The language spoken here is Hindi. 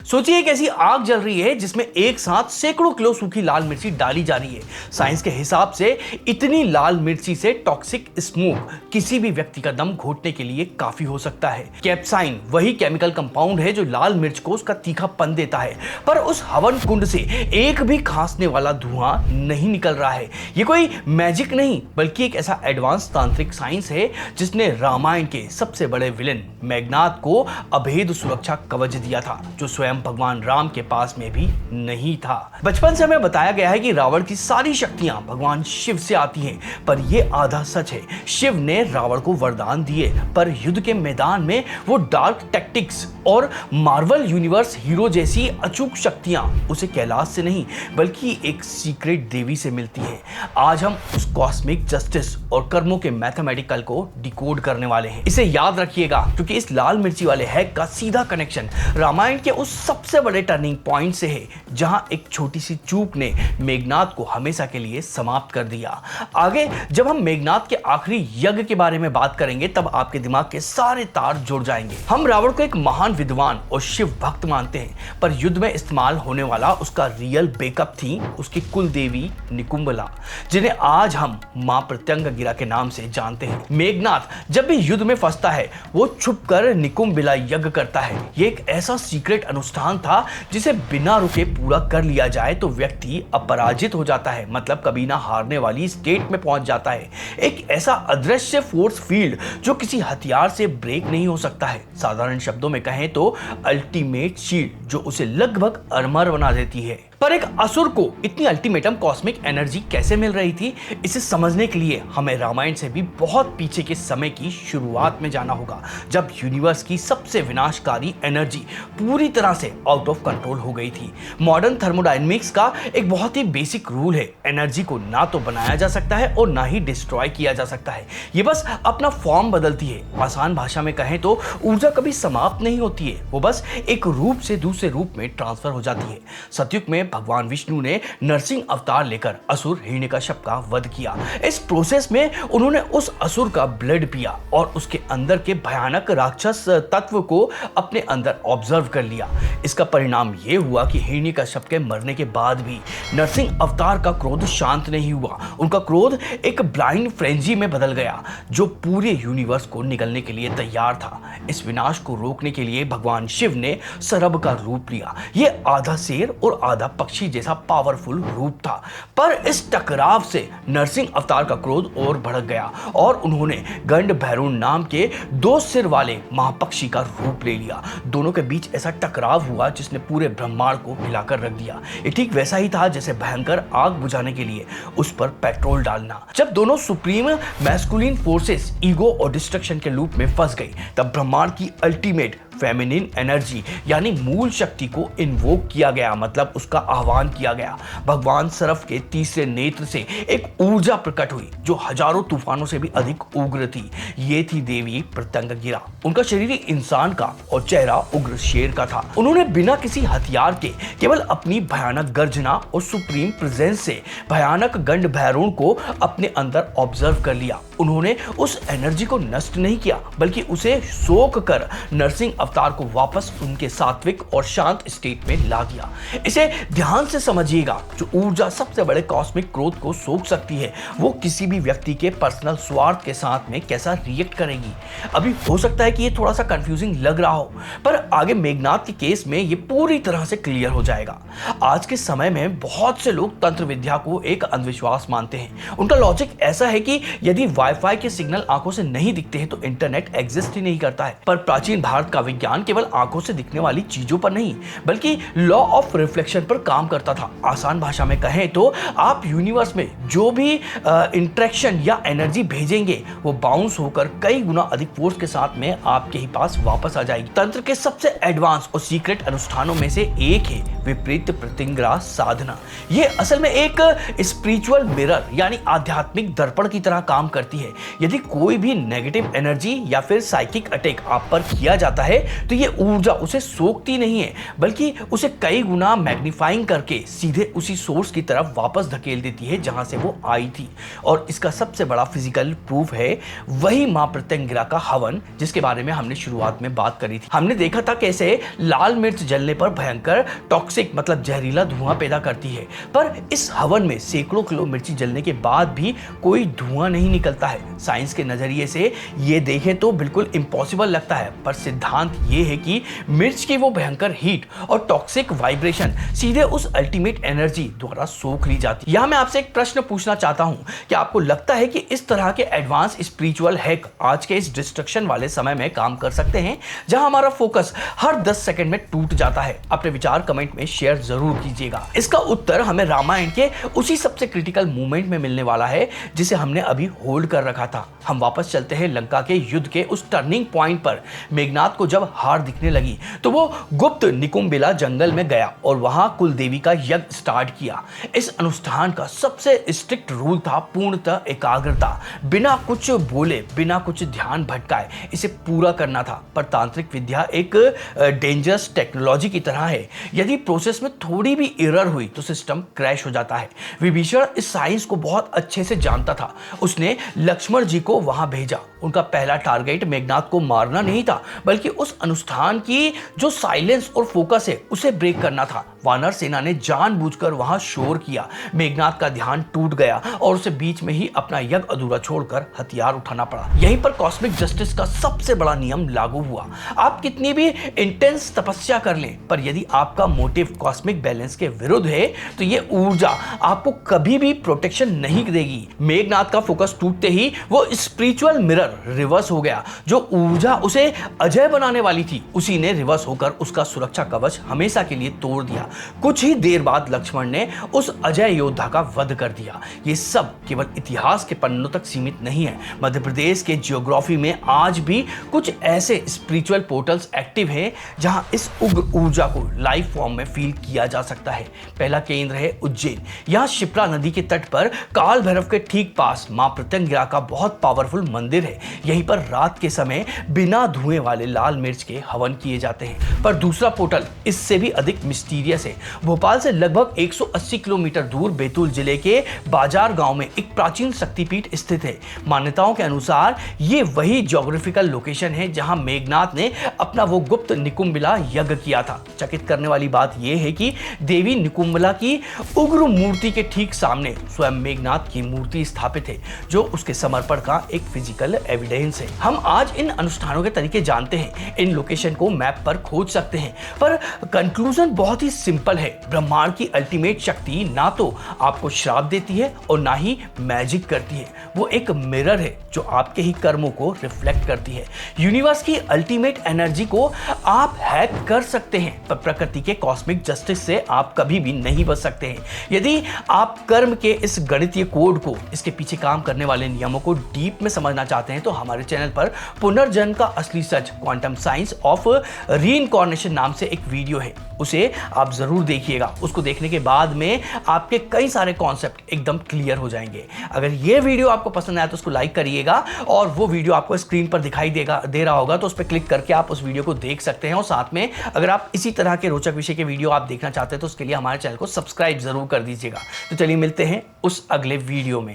सोचिए एक ऐसी आग जल रही है जिसमें एक साथ सैकड़ों किलो सूखी लाल मिर्ची डाली जा रही है। साइंस के हिसाब से इतनी लाल मिर्ची से टॉक्सिक स्मोक किसी भी व्यक्ति का दम घोटने के लिए काफी हो सकता है। कैप्साइन वही केमिकल कंपाउंड है जो लाल मिर्च को उसका तीखापन देता है, पर उस हवन कुंड से एक भी खांसने वाला धुआं नहीं निकल रहा है। ये कोई मैजिक नहीं बल्कि एक ऐसा एडवांस तांत्रिक साइंस है जिसने रामायण के सबसे बड़े विलेन मेघनाद को अभेद सुरक्षा कवच दिया था, जो स्वयं भगवान राम के पास में भी नहीं था। बचपन से हमें बताया गया है कि रावण की सारी शक्तियां भगवान शिव से आती हैं, पर यह आधा सच है। शिव ने रावण को वरदान दिए, पर युद्ध के मैदान में वो डार्क टैक्टिक्स और मार्वल यूनिवर्स हीरो जैसी अचूक शक्तियां उसे कैलाश से नहीं बल्कि एक सीक्रेट देवी से मिलती है। आज हम उस कॉस्मिक जस्टिस और कर्मों के मैथमेटिकल को डिकोड करने वाले हैं। इसे याद रखिएगा क्योंकि इस लाल मिर्ची वाले हैक का सीधा कनेक्शन रामायण के उस सबसे बड़े टर्निंग पॉइंट से है जहां एक छोटी सी चूक ने मेघनाद को हमेशा के लिए समाप्त कर दिया। आगे जब हम मेघनाद के आखिरी यज्ञ के बारे में बात करेंगे तब आपके दिमाग के सारे तार जुड़ जाएंगे। हम रावण को एक महान विद्वान और शिव भक्त मानते हैं, पर युद्ध में इस्तेमाल होने वाला उसका रियल बैकअप थी उसकी कुल देवी निकुंबला, जिन्हें आज हम मां प्रत्यंगिरा के नाम से जानते हैं। मेघनाद जब भी युद्ध में फंसता है वो छुपकर निकुंबिला यज्ञ करता है। ये एक ऐसा सीक्रेट अनुष्ठान था जिसे बिना रुके पूरा कर लिया जाए तो व्यक्ति अपराजित हो जाता है, मतलब कभी ना हारने वाली स्टेट में पहुंच जाता है। एक ऐसा अदृश्य फोर्स फील्ड जो किसी हथियार से ब्रेक नहीं हो सकता है। साधारण शब्दों में कहें तो अल्टीमेट शील्ड जो उसे लगभग अमर बना देती है। पर एक असुर को इतनी अल्टीमेटम कॉस्मिक एनर्जी कैसे मिल रही थी, इसे समझने के लिए हमें रामायण से भी बहुत पीछे के समय की शुरुआत में जाना होगा, जब यूनिवर्स की सबसे विनाशकारी एनर्जी पूरी तरह से आउट ऑफ कंट्रोल हो गई थी। मॉडर्न थर्मोडायनेमिक्स का एक बहुत ही बेसिक रूल है, एनर्जी को ना तो बनाया जा सकता है और ना ही डिस्ट्रॉय किया जा सकता है, ये बस अपना फॉर्म बदलती है। आसान भाषा में कहें तो ऊर्जा कभी समाप्त नहीं होती है, वो बस एक रूप से दूसरे रूप में ट्रांसफर हो जाती है। सतयुग में भगवान विष्णु ने नरसिंह अवतार लेकर असुर हिरण्यकश्यप का वध किया। इस प्रोसेस में उन्होंने उस असुर का ब्लड पिया और उसके अंदर के भयानक राक्षस तत्व को अपने अंदर ऑब्जर्व कर लिया। इसका परिणाम यह हुआ कि हिरण्यकश्यप के मरने के बाद भी नरसिंह अवतार का क्रोध शांत नहीं हुआ। उनका क्रोध एक ब्लाइंड फ्रेंजी में बदल गया जो पूरे यूनिवर्स को निगलने के लिए तैयार था। इस विनाश को रोकने के लिए भगवान शिव ने सरब का रूप लिया। यह आधा शेर और आधा पक्षी जैसा पावरफुल रूप था, पर इस टकराव से नरसिंह अवतार का क्रोध और भड़क गया और उन्होंने गंड भैरुण नाम के दो सिर वाले महापक्षी का रूप ले लिया। दोनों के बीच ऐसा टकराव हुआ जिसने पूरे ब्रह्मांड को हिलाकर रख दिया। ये ठीक वैसा ही था जैसे भयंकर आग बुझाने के लिए उस पर पेट्रोल डालना। जब दोनों सुप्रीम मैस्कुलिन फोर्सेस ईगो और डिस्ट्रक्शन के लूप में फंस गई तब ब्रह्मांड की अल्टीमेट फेमिनिन एनर्जी यानी मूल शक्ति को इन्वोक किया गया, मतलब उसका आह्वान किया गया। भगवान सरफ के तीसरे नेत्र से एक ऊर्जा प्रकट हुई जो हजारों तूफानों से भी अधिक उग्र थी। ये थी देवी प्रत्यंगिरा। उनका शरीर इंसान का और चेहरा उग्र शेर का था। उन्होंने बिना किसी हथियार के केवल अपनी भयानक गर्जना और सुप्रीम प्रेजेंस से भयानक गंड भैरुण को अपने अंदर ऑब्जर्व कर लिया। उन्होंने उस एनर्जी को नष्ट नहीं किया बल्कि उसे सोख कर नरसिंह अवतार को वापस उनके सात्विक और शांत स्टेट में ला दिया। इसे ध्यान से समझिएगा, जो ऊर्जा सबसे बड़े कॉस्मिक क्रोध को सोख सकती है वो किसी भी व्यक्ति के पर्सनल स्वार्थ के साथ में कैसा रिएक्ट करेगी। अभी हो सकता है कि ये थोड़ा सा कंफ्यूजिंग लग रहा हो, पर आगे मेघनाद के केस में ये पूरी तरह से क्लियर हो जाएगा। आज के समय में बहुत से लोग तंत्र विद्या को एक अंधविश्वास मानते हैं। उनका लॉजिक ऐसा है कि यदि वाईफाई के सिग्नल आंखों से नहीं दिखते हैं तो इंटरनेट एग्जिस्ट ही नहीं करता है। पर प्राचीन भारत का विज्ञान केवल आंखों से दिखने वाली चीजों पर नहीं बल्कि लॉ ऑफ रिफ्लेक्शन पर काम करता था। आसान भाषा में कहें तो आप यूनिवर्स में जो भी इंटरेक्शन या एनर्जी भेजेंगे वो बाउंस होकर कई गुना अधिक फोर्स के साथ में आपके ही पास वापस आ जाएगी। तंत्र के सबसे एडवांस और सीक्रेट अनुष्ठानों में से एक है विपरीत प्रतिंग्रा साधना। ये असल में एक स्पिरिचुअल मिरर यानी आध्यात्मिक दर्पण की तरह काम करती है। यदि कोई भी नेगेटिव एनर्जी या फिर साइकिक अटैक आप पर किया जाता है तो ये ऊर्जा उसे सोखती नहीं है, बल्कि उसे कई गुना मैग्नीफाइंग करके सीधे उसी सोर्स की तरफ वापस धकेल देती है जहां से वो आई थी। और इसका सबसे बड़ा फिजिकल प्रूफ है वही मां प्रत्यंगिरा का हवन, जिसके बारे में हमने शुरुआत में बात करी थी। हमने देखा था कैसे लाल मिर्च जलने पर भयंकर टॉक्सिक मतलब जहरीला धुआं पैदा करती है, पर इस हवन में सैकड़ों किलो मिर्ची जलने के बाद भी कोई धुआं नहीं निकलता है। साइंस के नजरिए से ये देखें तो बिल्कुल इम्पॉसिबल लगता है, पर सिद्धांत ये है कि मिर्च की वो भयंकर हीट और टॉक्सिक वाइब्रेशन सीधे उस अल्टीमेट एनर्जी द्वारा सोख ली जाती है। यहां मैं आपसे एक प्रश्न पूछना चाहता हूं कि आपको लगता है कि इस तरह के एडवांस स्पिरिचुअल हैक आज के इस डिस्ट्रक्शन वाले समय में काम कर सकते हैं जहां हमारा फोकस हर 10 सेकंड में टूट जाता है? अपने विचार कमेंट में शेयर जरूर कीजिएगा। इसका उत्तर हमें रामायण के उसी सबसे क्रिटिकल मोमेंट में मिलने वाला है जिसे हमने अभी होल्ड कर रखा था। हम वापस चलते हैं लंका के युद्ध के उस टर्निंग पॉइंट पर। मेघनाथ को जब हार दिखने लगी तो वो गुप्त निकुंबिला जंगल में गया और वहां कुलदेवी का यज्ञ स्टार्ट किया। इस अनुष्ठान का सबसे स्ट्रिक्ट रूल था पूर्णतः एकाग्रता, बिना कुछ बोले, बिना कुछ ध्यान भटकाए इसे पूरा करना था। पर तांत्रिक विद्या एक डेंजरस टेक्नोलॉजी की तरह है, यदि प्रोसेस में थोड़ी भी एरर हुई तो सिस्टम क्रैश हो जाता है। विभीषण इस साइंस को बहुत अच्छे से जानता था। उसने लक्ष्मण जी को वहां भेजा। उनका पहला टारगेट मेघनाथ को मारना नहीं था, बल्कि उस अनुष्ठान की जो साइलेंस और फोकस है उसे ब्रेक करना था। वानर सेना ने जानबूझकर वहां शोर किया। मेघनाथ का ध्यान टूट गया और उसे बीच में ही अपना यज्ञ अधूरा छोड़कर हथियार उठाना पड़ा। यहीं पर कॉस्मिक जस्टिस का सबसे बड़ा नियम लागू हुआ। आप कितनी भी इंटेंस तपस्या कर लें, पर यदि आपका मोटिव कॉस्मिक बैलेंस के विरुद्ध है तो ये ऊर्जा आपको कभी भी प्रोटेक्शन नहीं देगी। मेघनाथ का फोकस टूटते ही वो स्पिरिचुअल मिरर रिवर्स हो गया। जो ऊर्जा उसे अजय बनाने वाली थी उसी ने रिवर्स होकर उसका सुरक्षा कवच हमेशा के लिए तोड़ दिया। कुछ ही देर बाद लक्ष्मण ने उस अजय योद्धा का वध कर दिया। ये सब केवल इतिहास के पन्नों तक सीमित नहीं है। मध्य प्रदेश के जियोग्राफी में आज भी कुछ ऐसे स्पिरिचुअल पोर्टल्स एक्टिव हैं जहां इस उग्र ऊर्जा को लाइव फॉर्म में फील किया जा सकता है। पहला केंद्र है उज्जैन। यहां शिप्रा नदी के तट पर काल भैरव के ठीक पास मां प्रत्यंगिरा का बहुत पावरफुल मंदिर है। यहीं पर रात के समय बिना धुएं वाले लाल मिर्च के हवन किए जाते हैं। पर दूसरा पोर्टल इससे भी अधिक मिस्टीरियस है। भोपाल से लगभग 180 किलोमीटर दूर बैतूल जिले के बाजार गांव में एक प्राचीन शक्तिपीठ स्थित है। मान्यताओं के अनुसार ये वही ज्योग्राफिकल लोकेशन है जहां मेघनाथ ने अपना वो गुप्त निकुंबिला यज्ञ किया था। चकित करने वाली बात यह है कि देवी निकुंबिला की उग्र मूर्ति के ठीक सामने स्वयं मेघनाथ की मूर्ति स्थापित है, जो उसके समर्पण का एक फिजिकल एविडेंस है। हम आज इन अनुष्ठानों के तरीके जानते हैं, इन लोकेशन को मैप पर खोज सकते हैं, पर कंक्लूजन बहुत ही सिंपल है। ब्रह्मांड की अल्टीमेट शक्ति ना तो आपको श्राप देती है और ना ही मैजिक करती है। वो एक मिरर है जो आपके ही कर्मों को रिफ्लेक्ट करती है। यूनिवर्स की अल्टीमेट एनर्जी को आप हैक कर सकते हैं, पर प्रकृति के कॉस्मिक जस्टिस से आप कभी भी नहीं बच सकते हैं। यदि आप कर्म के इस गणितीय कोड को, इसके पीछे काम करने वाले नियमों को डीप में समझना चाहते हैं तो हमारे चैनल पर पुनर्जन्म का असली सच, क्वांटम साइंस ऑफ रीइंकार्नेशन नाम से एक वीडियो है, उसे आप जरूर देखिएगा। उसको देखने के बाद में आपके कई सारे कॉन्सेप्ट एकदम क्लियर हो जाएंगे। अगर ये वीडियो आपको पसंद आया तो उसको लाइक करिएगा, और वो वीडियो आपको स्क्रीन पर दिखाई दे रहा होगा तो उस पर क्लिक करके आप उस वीडियो को देख सकते हैं। और साथ में अगर आप इसी तरह के रोचक विषय के वीडियो आप देखना चाहते हैं तो उसके लिए हमारे चैनल को सब्सक्राइब जरूर कर दीजिएगा। तो चलिए मिलते हैं उस अगले वीडियो में।